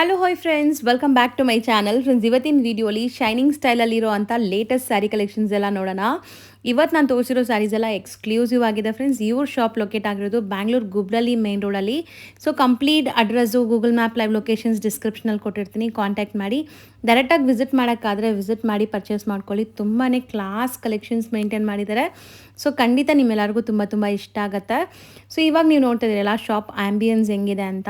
Hello hi friends, welcome back to my channel. Friends, ಇವತ್ತಿನ ವಿಡಿಯೋಲಿ shining ಸ್ಟೈಲಲ್ಲಿರೋ ಅಂಥ latest sari collections ಎಲ್ಲ ನೋಡೋಣ. ಇವತ್ತು ನಾನು ತೋರಿಸಿರೋ ಸ್ಯಾರೀಸ್ ಎಲ್ಲ ಎಕ್ಸ್ಕ್ಲೂಸಿವ್ ಆಗಿದೆ ಫ್ರೆಂಡ್ಸ್. ಇವ್ರ ಶಾಪ್ ಲೊಕೇಟ್ ಆಗಿರೋದು ಬ್ಯಾಂಗ್ಳೂರು ಗುಬ್ರಳ್ಳಿ ಮೇನ್ ರೋಡಲ್ಲಿ. So complete address Google map live locations ಡಿಸ್ಕ್ರಿಪ್ಷನಲ್ಲಿ ಕೊಟ್ಟಿರ್ತೀನಿ, ಕಾಂಟ್ಯಾಕ್ಟ್ ಮಾಡಿ. ಡೈರೆಕ್ಟಾಗಿ ವಿಸಿಟ್ ಮಾಡೋಕ್ಕಾದರೆ ವಿಸಿಟ್ ಮಾಡಿ ಪರ್ಚೇಸ್ ಮಾಡ್ಕೊಳ್ಳಿ. ತುಂಬಾ ಕ್ಲಾಸ್ ಕಲೆಕ್ಷನ್ಸ್ ಮೇಂಟೈನ್ ಮಾಡಿದ್ದಾರೆ. ಸೊ ಖಂಡಿತ ನಿಮ್ಮೆಲ್ಲರಿಗೂ ತುಂಬ ತುಂಬ ಇಷ್ಟ ಆಗುತ್ತೆ. ಸೊ ಇವಾಗ ನೀವು ನೋಡ್ತಾ ಇದ್ದೀರಲ್ಲ ಶಾಪ್ ಆ್ಯಂಬಿಯನ್ಸ್ ಹೆಂಗಿದೆ ಅಂತ,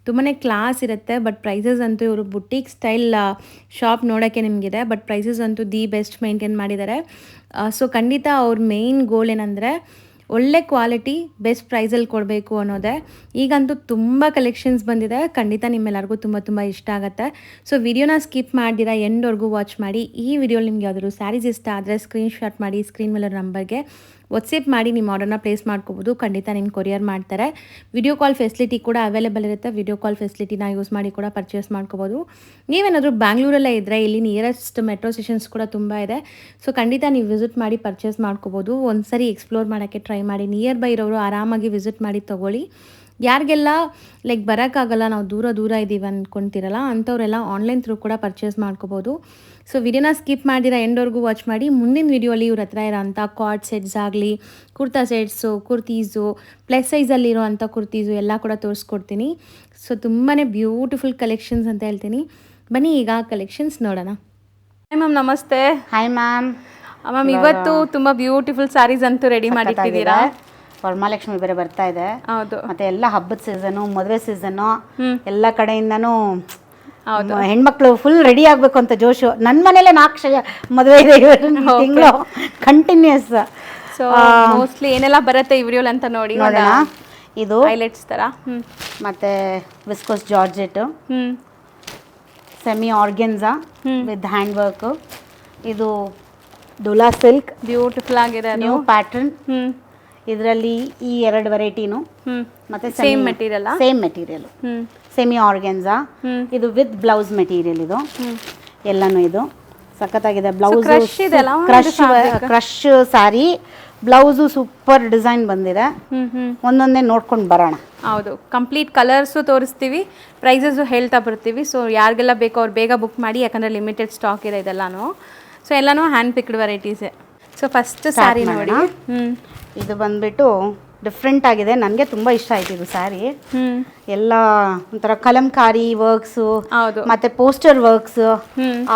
ತುಂಬಾ ಕ್ಲಾಸ್ ಇರುತ್ತೆ. ಬಟ್ ಪ್ರೈಸಸ್ ಅಂತೂ ಇವರು ಬುಟೀಕ್ ಸ್ಟೈಲ್ ಶಾಪ್ ನೋಡೋಕ್ಕೆ ನಿಮಗಿದೆ. ಬಟ್ ಪ್ರೈಸಸ್ ಅಂತೂ ದಿ ಬೆಸ್ಟ್ ಮೇಂಟೈನ್ ಮಾಡಿದ್ದಾರೆ. ಸೊ ಖಂಡಿತ ಅವ್ರ ಮೇಯ್ನ್ ಗೋಲ್ ಏನಂದರೆ ಒಳ್ಳೆ ಕ್ವಾಲಿಟಿ ಬೆಸ್ಟ್ ಪ್ರೈಸಲ್ಲಿ ಕೊಡಬೇಕು ಅನ್ನೋದೇ. ಈಗಂತೂ ತುಂಬ ಕಲೆಕ್ಷನ್ಸ್ ಬಂದಿದೆ. ಖಂಡಿತ ನಿಮ್ಮೆಲ್ಲರಿಗೂ ತುಂಬ ತುಂಬ ಇಷ್ಟ ಆಗುತ್ತೆ. ಸೊ ವಿಡಿಯೋನ ಸ್ಕಿಪ್ ಮಾಡ್ದಿರಾ ಎಂಡ್ವರೆಗೂ ವಾಚ್ ಮಾಡಿ. ಈ ವಿಡಿಯೋಲಿ ನಿಮ್ಗೆ ಯಾವ್ದಾದ್ರು ಸ್ಯಾರೀಸ್ ಇಷ್ಟ ಆದರೆ ಸ್ಕ್ರೀನ್ಶಾಟ್ ಮಾಡಿ ಸ್ಕ್ರೀನ್ ಮೇಲೆ ನಂಬರ್ಗೆ ವಾಟ್ಸಪ್ ಮಾಡಿ ನಿಮ್ಮ ಆರ್ಡರ್ನ ಪ್ಲೇಸ್ ಮಾಡ್ಕೋಬೋದು. ಖಂಡಿತ ನಿಮ್ಗೆ ಕೊರಿಯರ್ ಮಾಡ್ತಾರೆ. ವಿಡಿಯೋ ಕಾಲ್ ಫೆಸಿಲಿಟಿ ಕೂಡ ಅವೈಲೇಬಲ್ ಇರುತ್ತೆ. ವಿಡಿಯೋ ಕಾಲ್ ಫೆಸಿಲಿಟಿನ ಯೂಸ್ ಮಾಡಿ ಕೂಡ ಪರ್ಚೇಸ್ ಮಾಡ್ಕೋಬೋದು. ನೀವೇನಾದರೂ ಬ್ಯಾಂಗ್ಳೂರಲ್ಲೇ ಇದ್ದರೆ ಇಲ್ಲಿ ನಿಯರೆಸ್ಟ್ ಮೆಟ್ರೋ ಸ್ಟೇಷನ್ಸ್ ಕೂಡ ತುಂಬ ಇದೆ. ಸೊ ಖಂಡಿತ ನೀವು ವಿಸಿಟ್ ಮಾಡಿ ಪರ್ಚೇಸ್ ಮಾಡ್ಕೋಬೋದು. ಒಂದು ಸರಿ ಎಕ್ಸ್ಪ್ಲೋರ್ ಮಾಡೋಕ್ಕೆ ಟ್ರೈ ಮಾಡಿ. ನಿಯರ್ ಬೈ ಇರೋರು ಆರಾಮಾಗಿ ವಿಸಿಟ್ ಮಾಡಿ ತೊಗೊಳ್ಳಿ. ಯಾರಿಗೆಲ್ಲ ಲೈಕ್ ಬರೋಕ್ಕಾಗಲ್ಲ, ನಾವು ದೂರ ಇದ್ದೀವಿ ಅಂದ್ಕೊತಿರಲ್ಲ, ಅಂಥವರೆಲ್ಲ ಆನ್ಲೈನ್ ಥ್ರೂ ಕೂಡ ಪರ್ಚೇಸ್ ಮಾಡ್ಕೋಬೋದು. ಸೊ ವಿಡಿಯೋನ ಸ್ಕಿಪ್ ಮಾಡಿರ ಎಂಡ್ವರೆಗೂ ವಾಚ್ ಮಾಡಿ. ಮುಂದಿನ ವಿಡಿಯೋಲಿ ಇವ್ರ ಹತ್ರ ಇರೋಂಥ ಕಾರ್ಡ್ ಸೆಟ್ಸ್ ಆಗಲಿ, ಕುರ್ತಾ ಸೆಟ್ಸು, ಕುರ್ತೀಸು, ಪ್ಲಸ್ ಸೈಜಲ್ಲಿರೋ ಅಂಥ ಕುರ್ತೀಸು ಎಲ್ಲ ಕೂಡ ತೋರಿಸ್ಕೊಡ್ತೀನಿ. ಸೊ ತುಂಬಾ ಬ್ಯೂಟಿಫುಲ್ ಕಲೆಕ್ಷನ್ಸ್ ಅಂತ ಹೇಳ್ತೀನಿ. ಬನ್ನಿ ಈಗ ಕಲೆಕ್ಷನ್ಸ್ ನೋಡೋಣ. ಹಾಯ್ ಮ್ಯಾಮ್, ನಮಸ್ತೆ. Hi ma'am. ಮ್ಯಾಮ್, ಇವತ್ತು ತುಂಬ ಬ್ಯೂಟಿಫುಲ್ ಸ್ಯಾರೀಸ್ ಅಂತೂ ರೆಡಿ ಮಾಡಿಟ್ಟಿದ್ದೀರಾ. ವರಮಹಾಲಕ್ಷ್ಮಿ ಬೇರೆ ಬರ್ತಾ ಇದೆ. ಹೌದು. ಮತ್ತೆ ಎಲ್ಲ ಹಬ್ಬದ ಸೀಸನು, ಮದುವೆ ಸೀಸನ್ನು, ಎಲ್ಲ ಕಡೆಯಿಂದನೂ ಹೆಣ್ಮಕ್ಳು ಫುಲ್ ರೆಡಿ ಆಗ್ಬೇಕು ಅಂತ ಜೋಶು. ನನ್ನ ಮನೇಲೆ 4 ಮದುವೆ ಇದೆ ತಿಂಗಳು ಕಂಟಿನ್ಯೂಸ್. ಸೊ ಮೋಸ್ಟ್ಲಿ ಏನೆಲ್ಲ ಬರುತ್ತೆ ಈ ವಿಡಿಯೋಲಿ ಅಂತ ನೋಡೋಣ. ಇದು ಹೈಲೈಟ್ಸ್ ತರ. ಮತ್ತೆ viscose georgette, semi organza with hand work. ಇದು ಡೋಲಾ ಸಿಲ್ಕ್, ಬ್ಯೂಟಿಫುಲ್ ಆಗಿದೆ. New pattern. ಇದರಲ್ಲಿ ಈ 2 ವೆರೈಟಿನು. ಮತ್ತೆ ಸೇಮ್ ಮೆಟೀರಿಯಲ್ ಸೆಮಿ ಆರ್ಗೆನ್ಸಾ. ಇದು ವಿತ್ ಬ್ಲೌಸ್ ಮೆಟೀರಿಯಲ್. ಇದು ಎಲ್ಲಾನು ಇದು ಸಖತ್ತಾಗಿದೆ. Blouse crush sari, blouse super design ಬಂದಿದೆ. ಒಂದೊಂದೇ ನೋಡ್ಕೊಂಡು ಬರೋಣ. ಹೌದು, ಕಂಪ್ಲೀಟ್ ಕಲರ್ಸು ತೋರಿಸ್ತೀವಿ, ಪ್ರೈಸಸ್ಸು ಹೇಳ್ತಾ ಬರ್ತೀವಿ. ಸೊ ಯಾರಿಗೆಲ್ಲ ಬೇಕೋ ಅವ್ರು ಬೇಗ ಬುಕ್ ಮಾಡಿ, ಯಾಕಂದರೆ ಲಿಮಿಟೆಡ್ ಸ್ಟಾಕ್ ಇದೆ ಇದೆಲ್ಲಾನು. ಸೊ ಎಲ್ಲನೂ ಹ್ಯಾಂಡ್ ಪಿಕ್ಡ್ ವೆರೈಟೀಸೇ. ಸೊ ಫಸ್ಟ್ ಸ್ಯಾರಿ ನೋಡಿ. ಇದು ಬಂದ್ಬಿಟ್ಟು ಡಿಫ್ರೆಂಟ್ ಆಗಿದೆ. ನನಗೆ ತುಂಬ ಇಷ್ಟ ಆಯ್ತು ಇದು ಸ್ಯಾರಿ. ಎಲ್ಲ ಒಂಥರ ಕಲಂಕಾರಿ ವರ್ಕ್ಸು, ಮತ್ತೆ ಪೋಸ್ಟರ್ ವರ್ಕ್ಸ್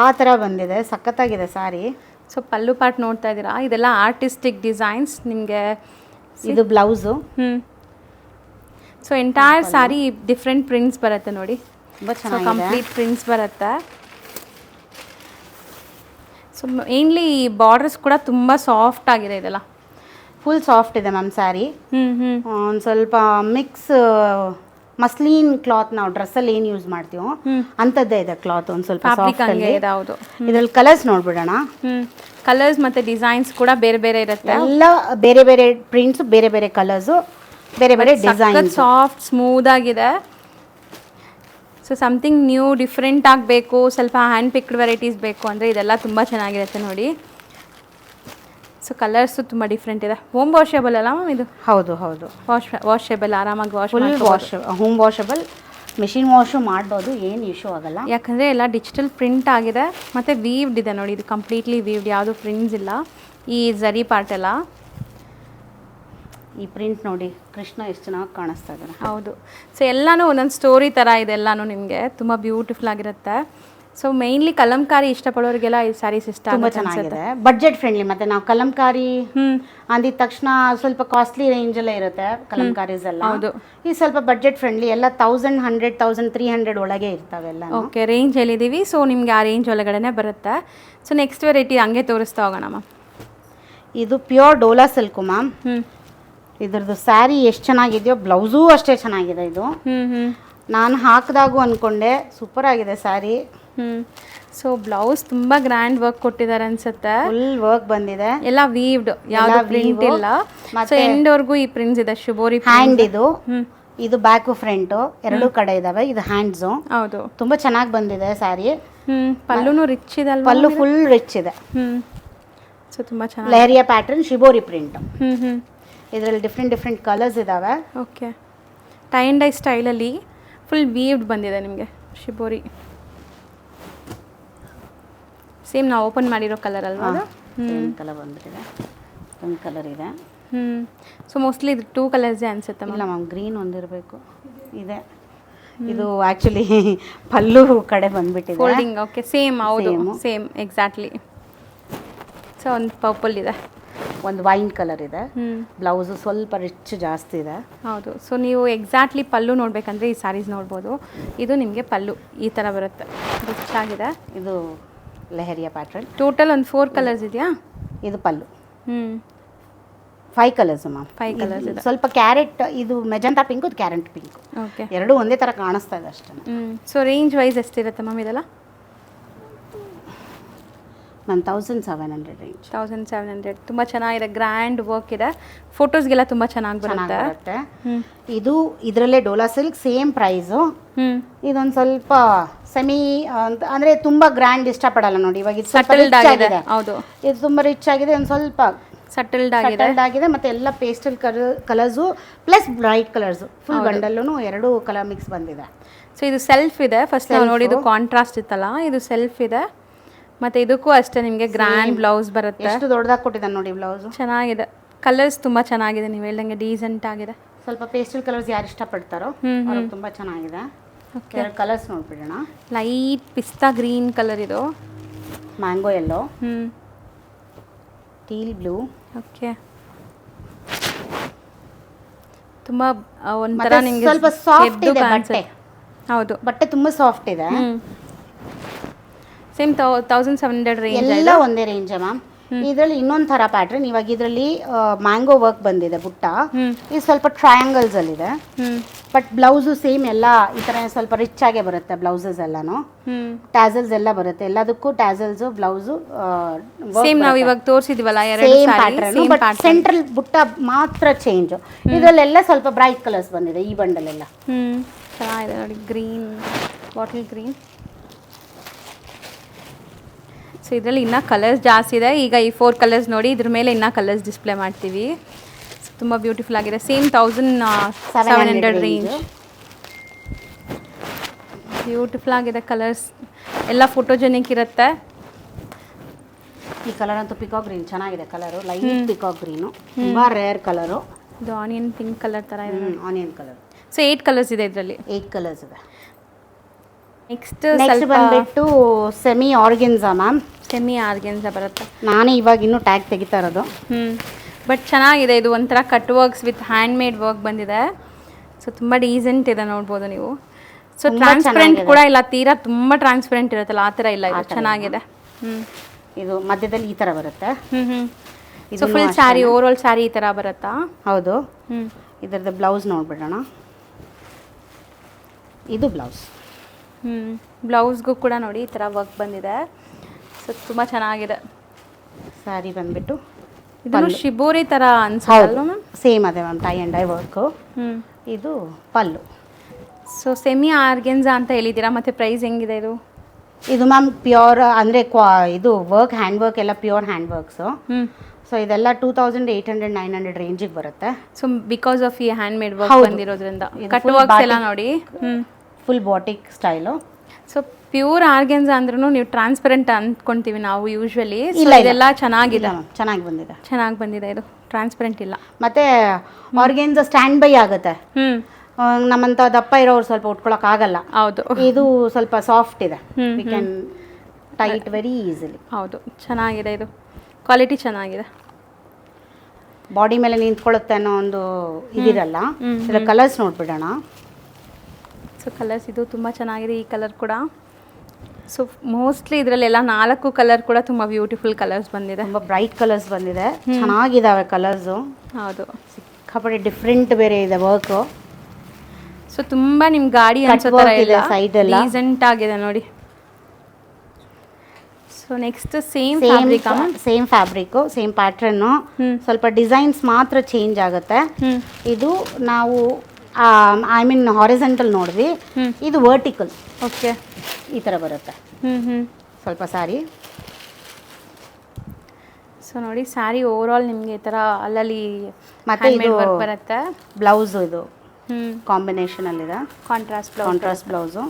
ಆ ಥರ ಬಂದಿದೆ. ಸಖತ್ತಾಗಿದೆ ಸ್ಯಾರಿ. ಸೊ ಪಲ್ಲು ಪಾರ್ಟ್ ನೋಡ್ತಾ ಇದ್ದೀರಾ, ಇದೆಲ್ಲ ಆರ್ಟಿಸ್ಟಿಕ್ ಡಿಸೈನ್ಸ್ ನಿಮಗೆ. ಇದು blouse. So entire sari different prints ಬರುತ್ತೆ ನೋಡಿ. ತುಂಬ ಚೆನ್ನಾಗಿದೆ. ಕಂಪ್ಲೀಟ್ ಪ್ರಿಂಟ್ಸ್ ಬರುತ್ತೆ. ಸೊ ಮೇನ್ಲಿ ಬಾರ್ಡರ್ಸ್ ಕೂಡ ತುಂಬ ಸಾಫ್ಟ್ ಆಗಿದೆ. ಇದೆಲ್ಲ ಫುಲ್ ಸಾಫ್ಟ್ ಇದೆ ಮ್ಯಾಮ್ ಸ್ಯಾರಿ. ಒಂದು ಸ್ವಲ್ಪ ಮಿಕ್ಸ್ ಮಸ್ಲಿನ್ ಕ್ಲಾತ್, ನಾವು ಡ್ರೆಸ್ಸಲ್ಲಿ ಏನು ಯೂಸ್ ಮಾಡ್ತೀವೋ ಅಂಥದ್ದೇ ಇದೆ ಕ್ಲಾತ್. ಒಂದು ಸ್ವಲ್ಪ ಸಾಫ್ಟ್ ಅಲ್ಲಿ. ಹೌದು. ಇದರಲ್ಲಿ ಕಲರ್ಸ್ ನೋಡ್ಬಿಡೋಣ. ಕಲರ್ಸ್ ಮತ್ತು ಡಿಸೈನ್ಸ್ ಕೂಡ ಬೇರೆ ಬೇರೆ ಇರುತ್ತೆ. ಎಲ್ಲ ಬೇರೆ ಬೇರೆ ಪ್ರಿಂಟ್ಸ್, ಬೇರೆ ಬೇರೆ ಕಲರ್ಸು, ಬೇರೆ ಬೇರೆ ಡಿಸೈನ್. ಸಾಫ್ಟ್ ಸ್ಮೂತ್ ಆಗಿದೆ. ಸೊ ಸಮಥಿಂಗ್ ನ್ಯೂ ಡಿಫ್ರೆಂಟ್ ಆಗಬೇಕು, ಸ್ವಲ್ಪ ಹ್ಯಾಂಡ್ ಪಿಕ್ಡ್ ವೆರೈಟೀಸ್ ಬೇಕು ಅಂದರೆ ಇದೆಲ್ಲ ತುಂಬ ಚೆನ್ನಾಗಿರುತ್ತೆ ನೋಡಿ. ಸೊ ಕಲರ್ಸು ತುಂಬ ಡಿಫ್ರೆಂಟ್ ಇದೆ. ಹೋಮ್ ವಾಷೇಬಲ್ ಅಲ್ಲ ಮ್ಯಾಮ್ ಇದು? ಹೌದು ಹೌದು, ವಾಷೇಬಲ್, ಆರಾಮಾಗಿ ಹೋಮ್ ವಾಷಬಲ್. ಮಿಷಿನ್ ವಾಶು ಮಾಡ್ಬೋದು, ಏನು ಇಶ್ಯೂ ಆಗಲ್ಲ. ಯಾಕಂದರೆ ಎಲ್ಲ ಡಿಜಿಟಲ್ ಪ್ರಿಂಟ್ ಆಗಿದೆ ಮತ್ತು ವೀವ್ಡ್ ಇದೆ ನೋಡಿ. ಇದು ಕಂಪ್ಲೀಟ್ಲಿ ವೀವ್ಡ್, ಯಾವುದು ಪ್ರಿಂಟ್ಸ್ ಇಲ್ಲ. ಈ ಝರಿ ಪಾರ್ಟ್ ಎಲ್ಲ, ಈ ಪ್ರಿಂಟ್ ನೋಡಿ, ಕೃಷ್ಣ ಎಷ್ಟು ಚೆನ್ನಾಗಿ ಕಾಣಿಸ್ತಾ ಇದ್ದಾರೆ. ಹೌದು. ಸೊ ಎಲ್ಲನೂ ಒಂದೊಂದು ಸ್ಟೋರಿ ಥರ ಇದೆ. ಎಲ್ಲನೂ ನಿಮಗೆ ತುಂಬ ಬ್ಯೂಟಿಫುಲ್ ಆಗಿರುತ್ತೆ. ಸೊ ಮೇನ್ಲಿ ಕಲಂಕಾರಿ ಇಷ್ಟಪಡೋರಿಗೆಲ್ಲ ಈ ಸ್ಯಾರೀಸ್ ಇಷ್ಟ. ತುಂಬ ಚೆನ್ನಾಗಿದೆ, ಬಡ್ಜೆಟ್ ಫ್ರೆಂಡ್ಲಿ. ಮತ್ತು ನಾವು ಕಲಂಕಾರಿ ಅಂದಿದ ತಕ್ಷಣ ಸ್ವಲ್ಪ ಕಾಸ್ಟ್ಲಿ ರೇಂಜಲ್ಲೇ ಇರುತ್ತೆ ಕಲಂಕಾರೀಸ್ ಎಲ್ಲ. ಹೌದು. ಈ ಸ್ವಲ್ಪ ಬಡ್ಜೆಟ್ ಫ್ರೆಂಡ್ಲಿ, ಎಲ್ಲ 1000, 100, 1300 ಒಳಗೆ ಇರ್ತಾವೆ ಎಲ್ಲ. ಓಕೆ, ರೇಂಜ್ ಹೇಳಿದ್ದೀವಿ. ಸೊ ನಿಮಗೆ ಆ ರೇಂಜ್ ಒಳಗಡೆ ಬರುತ್ತೆ. ಸೊ ನೆಕ್ಸ್ಟ್ ವೆರೈಟಿ ಹಂಗೆ ತೋರಿಸ್ತಾ ಹೋಗೋಣ ಮ್ಯಾಮ್. ಇದು ಪ್ಯೂರ್ ಡೋಲಾ ಸಿಲ್ಕು ಮ್ಯಾಮ್. ಇದ್ರದ್ದು ಸ್ಯಾರಿ ಎಷ್ಟು ಚೆನ್ನಾಗಿದೆಯೋ ಬ್ಲೌಸೂ ಅಷ್ಟೇ ಚೆನ್ನಾಗಿದೆ. ಇದು ನಾನು ಹಾಕಿದಾಗೂ ಅಂದ್ಕೊಂಡೆ, ಸೂಪರ್ ಆಗಿದೆ ಸ್ಯಾರಿ. ಸೊ ಬ್ಲೌಸ್ ತುಂಬ ಗ್ರ್ಯಾಂಡ್ ವರ್ಕ್ ಕೊಟ್ಟಿದ್ದಾರೆ ಅನ್ಸುತ್ತೆ. ಫುಲ್ ವರ್ಕ್ ಬಂದಿದೆ, ಎಲ್ಲ ವೀವ್ಡ್, ಯಾವ್ದು ಪ್ರಿಂಟ್ ಇಲ್ಲ. ಸೊ ಎಂಡ್ವರೆಗೂ ಈ ಪ್ರಿಂಟ್ಸ್ ಇದೆ. ಶುಬೋರಿ ಹ್ಯಾಂಡ್. ಇದು ಬ್ಯಾಕು ಫ್ರಂಟು ಎರಡೂ ಕಡೆ ಇದಾವೆ. ಇದು ಹ್ಯಾಂಡ್ಸು. ಹೌದು, ತುಂಬ ಚೆನ್ನಾಗಿ ಬಂದಿದೆ ಸ್ಯಾರಿ. ಪಲ್ಲುನು ರಿಚ್ ಇದೆ. ಪಲ್ಲು ಫುಲ್ ರಿಚ್ ಇದೆ. ಸೊ ತುಂಬ ಚೆನ್ನಾಗಿ ಲೆಹರಿಯಾ ಪ್ಯಾಟರ್ನ್, ಶಿಬೋರಿ ಪ್ರಿಂಟ್. ಇದರಲ್ಲಿ ಡಿಫ್ರೆಂಟ್ ಕಲರ್ಸ್ ಇದಾವೆ. ಓಕೆ, ಟೈ ಆ್ಯಂಡ್ ಡೈ ಸ್ಟೈಲಲ್ಲಿ ಫುಲ್ ವೀವ್ಡ್ ಬಂದಿದೆ ನಿಮಗೆ. ಶಿಬೋರಿ ಸೇಮ್ ನಾವು ಓಪನ್ ಮಾಡಿರೋ ಕಲರ್ ಅಲ್ವಾ ಅದು? ಸೇಮ್ ಕಲರ್ ಬಂದ್ಬಿಟ್ಟಿದೆ. ಒಂದು ಕಲರ್ ಇದೆ. ಸೊ ಮೋಸ್ಟ್ಲಿ ಇದು 2 ಕಲರ್ಸೇ ಅನ್ಸುತ್ತೆ. ಇಲ್ಲ ಮ್ಯಾಮ್, ಗ್ರೀನ್ ಒಂದಿರಬೇಕು. ಇದೆ. ಇದು ಆ್ಯಕ್ಚುಲಿ ಪಲ್ಲು ಕಡೆ ಬಂದ್ಬಿಟ್ಟಿದೆ. ಫೋಲ್ಡಿಂಗ್. Okay, same. ಹೌದು, ಸೇಮ್ ಎಕ್ಸಾಕ್ಟ್ಲಿ. ಸೊ ಒಂದು ಪರ್ಪಲ್ ಇದೆ, ಒಂದು ವೈನ್ ಕಲರ್ ಇದೆ. ಬ್ಲೌಸು ಸ್ವಲ್ಪ ರಿಚ್ ಜಾಸ್ತಿ ಇದೆ. ಹೌದು. ಸೊ ನೀವು ಎಕ್ಸಾಕ್ಟ್ಲಿ ಪಲ್ಲು ನೋಡಬೇಕಂದ್ರೆ ಈ ಸ್ಯಾರೀಸ್ ನೋಡ್ಬೋದು. ಇದು ನಿಮಗೆ ಪಲ್ಲು ಈ ಥರ ಬರುತ್ತೆ, ರಿಚ್ ಆಗಿದೆ. ಇದು ಲೆಹರಿಯಾ ಪ್ಯಾಟ್ರನ್. ಟೋಟಲ್ ಒಂದು 4 ಕಲರ್ಸ್ ಇದೆಯಾ? ಇದು ಪಲ್ಲು. 5 ಕಲರ್ಸ್ ಮ್ಯಾಮ್. 5 ಕಲರ್ಸ್ ಇದೆ. ಸ್ವಲ್ಪ ಕ್ಯಾರೆಟ್, ಇದು ಮೆಜಂತಾ ಪಿಂಕ್, ಇದು ಕ್ಯಾರೆಟ್ ಪಿಂಕ್. ಓಕೆ, ಎರಡೂ ಒಂದೇ ಥರ ಕಾಣಿಸ್ತಾ ಇದೆ ಅಷ್ಟೇ. ಸೊ ರೇಂಜ್ ವೈಸ್ ಎಷ್ಟಿರುತ್ತೆ ಮ್ಯಾಮ್ ಇದೆಲ್ಲ? Ma'am 1700 range. 1700. ತುಂಬ ಚೆನ್ನಾಗಿದೆ, ಗ್ರ್ಯಾಂಡ್ ವರ್ಕ್ ಇದೆ. ಫೋಟೋಸ್ಗೆಲ್ಲ ತುಂಬ ಚೆನ್ನಾಗಿ ಬರುತ್ತೆ. ಇದು ಇದರಲ್ಲೇ ಡೋಲಾ ಸಿಲ್ಕ್, ಸೇಮ್ ಪ್ರೈಸು. ಇದೊಂದು ಸ್ವಲ್ಪ ಸೆಮಿ ಅಂದರೆ ತುಂಬ ಗ್ರ್ಯಾಂಡ್ ಇಷ್ಟಪಡಲ್ಲ ನೋಡಿ. ಇವಾಗ ಇದು ಸ್ವಲ್ಪ ರಿಚ್ ಆಗಿದೆ. ಹೌದು, ಇದು ತುಂಬ ರಿಚ್ ಆಗಿದೆ. ಒಂದು ಸ್ವಲ್ಪ ಸಟಲ್ಡ್ ಆಗಿದೆ. ಮತ್ತೆ ಎಲ್ಲ pastel colours plus bright colours, full ಬಂಡಲ್ಲೂ 2 ಕಲರ್ ಮಿಕ್ಸ್ ಬಂದಿದೆ. ಸೊ ಇದು ಸೆಲ್ಫ್ ಇದೆ. ಫಸ್ಟ್ ನಾವು ನೋಡಿದ್ದು ಕಾಂಟ್ರಾಸ್ಟ್ ಇತ್ತಲ್ಲ, ಇದು ಸೆಲ್ಫ್ ಇದೆ. ಮತ್ತೆ ಇದಕ್ಕೂ ಅಷ್ಟೇ ನಿಮಗೆ ಗ್ರ್ಯಾಂಡ್ ಬ್ಲೌಸ್ ಬರುತ್ತೆ. ಎಷ್ಟು ದೊಡ್ಡದಾಗಿ ಕೊಟ್ಟಿದ್ದಾನೆ ನೋಡಿ ಬ್ಲೌಸು. ಚೆನ್ನಾಗಿದೆ, ಕಲರ್ಸ್ ತುಂಬ ಚೆನ್ನಾಗಿದೆ. ನೀವು ಹೇಳ್ದಂಗೆ ಡೀಸೆಂಟ್ ಆಗಿದೆ. ಸ್ವಲ್ಪ ಪೇಸ್ಟಲ್ ಕಲರ್ಸ್ ಯಾರು ಇಷ್ಟಪಡ್ತಾರೋ ಅವ್ರಿಗೆ ತುಂಬ ಚೆನ್ನಾಗಿದೆ. ಓಕೆ, ಕಲರ್ಸ್ ನೋಡ್ಬಿಡೋಣ. ಲೈಟ್ ಪಿಸ್ತಾ ಗ್ರೀನ್ ಕಲರ್ ಇದು, mango yellow, teal blue. Okay, ತುಂಬ ಒಂಥರ ನಿಮಗೆ ಸ್ವಲ್ಪ ಸಾಫ್ಟ್ ಇದೆ ಬಟ್ಟೆ. ಹೌದು, ಬಟ್ಟೆ ತುಂಬ ಸಾಫ್ಟ್ ಇದೆ. Same 1700 range. ಎಲ್ಲ ಒಂದೇ ರೇಂಜ್ ಮ್ಯಾಮ್. ಇದರಲ್ಲಿ ಇನ್ನೊಂದು ಥರ ಪ್ಯಾಟ್ರನ್. ಇವಾಗ ಇದರಲ್ಲಿ ಮ್ಯಾಂಗೋ ವರ್ಕ್ ಬಂದಿದೆ ಬುಟ್ಟ. ಇದು ಸ್ವಲ್ಪ ಟ್ರಯಾಂಗಲ್ಸ್ ಅಲ್ಲಿ ಇದೆ. ಬಟ್ ಬ್ಲೌಸು ಸೇಮ್ ಎಲ್ಲ ಈ ಥರ ಸ್ವಲ್ಪ ರಿಚ್ ಆಗೇ ಬರುತ್ತೆ. ಬ್ಲೌಸಸ್ ಎಲ್ಲಾನು ಟ್ಯಾಸಲ್ಸ್ ಎಲ್ಲ ಬರುತ್ತೆ. ಎಲ್ಲದಕ್ಕೂ ಟ್ಯಾಸಲ್ಸ್ ಬ್ಲೌಸು ಸೇಮ್ ನಾವು ಇವಾಗ ತೋರಿಸಿದ್ವಲ್ಲ, ಸೇಮ್ ಪ್ಯಾಟ್ರನ್. ಬಟ್ ಸೆಂಟ್ರಲ್ ಬುಟ್ಟ ಮಾತ್ರ ಚೇಂಜ್. ಇದರಲ್ಲೆಲ್ಲ ಸ್ವಲ್ಪ ಬ್ರೈಟ್ ಕಲರ್ಸ್ ಬಂದಿದೆ ಈ ಬಂಡಲ್ ಎಲ್ಲ. ಚೆನ್ನಾಗಿದೆ ನೋಡಿ, ಗ್ರೀನ್, ಬಾಟಲ್ ಗ್ರೀನ್. ಸೊ ಇದರಲ್ಲಿ ಇನ್ನೂ ಕಲರ್ಸ್ ಜಾಸ್ತಿ ಇದೆ. ಈಗ ಈ 4 ಕಲರ್ಸ್ ನೋಡಿ, ಇದ್ರ ಮೇಲೆ ಇನ್ನೂ ಕಲರ್ಸ್ ಡಿಸ್ಪ್ಲೇ ಮಾಡ್ತೀವಿ. ತುಂಬ ಬ್ಯೂಟಿಫುಲ್ ಆಗಿದೆ. Same 1700 range. ಬ್ಯೂಟಿಫುಲ್ ಆಗಿದೆ ಕಲರ್ಸ್ ಎಲ್ಲ, ಫೋಟೋಜೆನಿಕ್ ಇರುತ್ತೆ. ಈ ಕಲರ್ ಅಂತೂ ಪಿಕಾಕ್ ಗ್ರೀನ್ ಚೆನ್ನಾಗಿದೆ. ಕಲರು ಲೈಟ್ ಪಿಕಾಕ್ ಗ್ರೀನು, ತುಂಬ ರೇರ್ ಕಲರು. ಇದು ಆನಿಯನ್ ಪಿಂಕ್ ಕಲರ್ ಥರ ಇದೆ. Onion colour. ಸೊ 8 ಕಲರ್ಸ್ ಇದೆ ಇದರಲ್ಲಿ. 8 ಕಲರ್ಸ್ ಇದೆ. ನೆಕ್ಸ್ಟ್ ಬಂದ್ಬಿಟ್ಟು semi organza ma'am. Semi organza ಬರುತ್ತೆ. ನಾನೇ ಇವಾಗ ಇನ್ನೂ ಟ್ಯಾಗ್ ತೆಗಿತಾ ಇರೋದು. ಬಟ್ ಚೆನ್ನಾಗಿದೆ. ಇದು ಒಂಥರ cut works with hand made work ಬಂದಿದೆ. ಸೊ ತುಂಬ ಡೀಸೆಂಟ್ ಇದೆ, ನೋಡ್ಬೋದು ನೀವು. ಸೊ ಟ್ರಾನ್ಸ್ಪರೆಂಟ್ ಕೂಡ ಇಲ್ಲ, ತೀರಾ ತುಂಬ ಟ್ರಾನ್ಸ್ಪರೆಂಟ್ ಇರುತ್ತಲ್ಲ ಆ ಥರ ಇಲ್ಲ. ಇದು ಚೆನ್ನಾಗಿದೆ. ಇದು ಮಧ್ಯದಲ್ಲಿ ಈ ಥರ ಬರುತ್ತೆ. So full sari, over all sari ಈ ಥರ ಬರುತ್ತಾ? ಹೌದು. ಇದರದ್ದು ಬ್ಲೌಸ್ ನೋಡ್ಬಿಡೋಣ. ಇದು ಬ್ಲೌಸ್. ಬ್ಲೌಸ್ಗೂ ಕೂಡ ನೋಡಿ ಈ ಥರ ವರ್ಕ್ ಬಂದಿದೆ. ಸೊ ತುಂಬ ಚೆನ್ನಾಗಿದೆ. ಸ್ಯಾರಿ ಬಂದ್ಬಿಟ್ಟು ಇದು ಶಿಬೋರಿ ಥರ ಅನ್ಸಲ್ಲ ಮ್ಯಾಮ್? ಸೇಮ್ ಅದೇ ma'am, tie and dye work. ಇದು ಪಲ್ಲು. ಸೊ ಸೆಮಿ ಆರ್ಗೆನ್ಸಾ ಅಂತ ಹೇಳಿದ್ದೀರಾ, ಮತ್ತು ಪ್ರೈಸ್ ಹೆಂಗಿದೆ ಇದು? ಇದು ಮ್ಯಾಮ್ ಪ್ಯೂರ್ ಅಂದರೆ ಇದು ವರ್ಕ್, ಹ್ಯಾಂಡ್ ವರ್ಕ್ ಎಲ್ಲ ಪ್ಯೂರ್ ಹ್ಯಾಂಡ್ ವರ್ಕ್ಸು. ಸೊ ಇದೆಲ್ಲ 2800-900 ರೇಂಜಿಗೆ ಬರುತ್ತೆ. ಸೊ ಬಿಕಾಸ್ ಆಫ್ ಈ ಹ್ಯಾಂಡ್ ಮೇಡ್ ವರ್ಕ್ ಬಂದಿರೋದ್ರಿಂದ. ಕಟ್ ವರ್ಕ್ಸ್ ಎಲ್ಲ ನೋಡಿ, full batik style. So pure organza ಅಂದ್ರೂ ನೀವು ಟ್ರಾನ್ಸ್ಪರೆಂಟ್ ಅಂದ್ಕೊಂತೀವಿ ನಾವು ಯೂಶ್ವಲಿ. ಇದೆಲ್ಲ ಚೆನ್ನಾಗಿದೆ, ಚೆನ್ನಾಗಿ ಬಂದಿದೆ. ಚೆನ್ನಾಗಿ ಬಂದಿದೆ. ಇದು ಟ್ರಾನ್ಸ್ಪರೆಂಟ್ ಇಲ್ಲ. ಮತ್ತೆ ಆರ್ಗೆನ್ಸಾ ಸ್ಟ್ಯಾಂಡ್ ಬೈ ಆಗುತ್ತೆ. ನಮ್ಮಂತ ದಪ್ಪ ಇರೋರು ಸ್ವಲ್ಪ ಉಟ್ಕೊಳಕ್ ಆಗಲ್ಲ. ಹೌದು, ಇದು ಸ್ವಲ್ಪ ಸಾಫ್ಟ್ ಇದೆ. We can tight very easily. ಹೌದು, ಚೆನ್ನಾಗಿದೆ. ಇದು ಕ್ವಾಲಿಟಿ ಚೆನ್ನಾಗಿದೆ. ಬಾಡಿ ಮೇಲೆ ನಿಂತ್ಕೊಳ್ಳುತ್ತೆ ಅನ್ನೋ ಒಂದು ಇದಿರಲ್ಲ. ಇದರ ಕಲರ್ಸ್ ನೋಡ್ಬಿಡೋಣ. ಸೊ ಕಲರ್ಸ್ ಇದು ತುಂಬ ಚೆನ್ನಾಗಿದೆ. ಈ ಕಲರ್ ಕೂಡ. ಸೊ ಮೋಸ್ಟ್ಲಿ ಇದರಲ್ಲೆಲ್ಲ 4 ಕಲರ್ ಕೂಡ ತುಂಬ ಬ್ಯೂಟಿಫುಲ್ ಕಲರ್ಸ್ ಬಂದಿದೆ. ತುಂಬ ಬ್ರೈಟ್ ಕಲರ್ಸ್ ಬಂದಿದೆ, ಚೆನ್ನಾಗಿದ್ದಾವೆ ಕಲರ್ಸು. ಹೌದು, ಸಿಕ್ಕಾಪಟ್ಟೆ ಡಿಫ್ರೆಂಟ್ ಬೇರೆ ಇದೆ ವರ್ಕು. ಸೊ ತುಂಬ ನಿಮ್ಮ ಗಾಡಿ ಅನ್ಸೋ ಥರ ಇಲ್ಲ, ಸೈಡ್ ಎಲ್ಲ ಡೀಸೆಂಟ್ ಆಗಿದೆ ನೋಡಿ. So next same fabric, same pattern, ಸ್ವಲ್ಪ ಡಿಸೈನ್ಸ್ ಮಾತ್ರ ಚೇಂಜ್ ಆಗುತ್ತೆ. ಇದು ನಾವು ಐ ಮೀನ್ ಹಾರಿಜೆಂಟಲ್ ನೋಡಿದ್ವಿ, ಇದು ವರ್ಟಿಕಲ್. ಓಕೆ, ಈ ಥರ ಬರುತ್ತೆ ಸ್ವಲ್ಪ ಸ್ಯಾರಿ. ಸೊ ನೋಡಿ, ಸ್ಯಾರಿ ಓವರ್ ಆಲ್ ನಿಮಗೆ ಈ ಥರ ಅಲ್ಲಲ್ಲಿ ಮತ್ತೆ ಇದು ಬರುತ್ತೆ. ಬ್ಲೌಸು ಇದು ಕಾಂಬಿನೇಷನಲ್ಲಿದೆ, ಕಾಂಟ್ರಾಸ್ಟ್ ಬ್ಲೌಸು.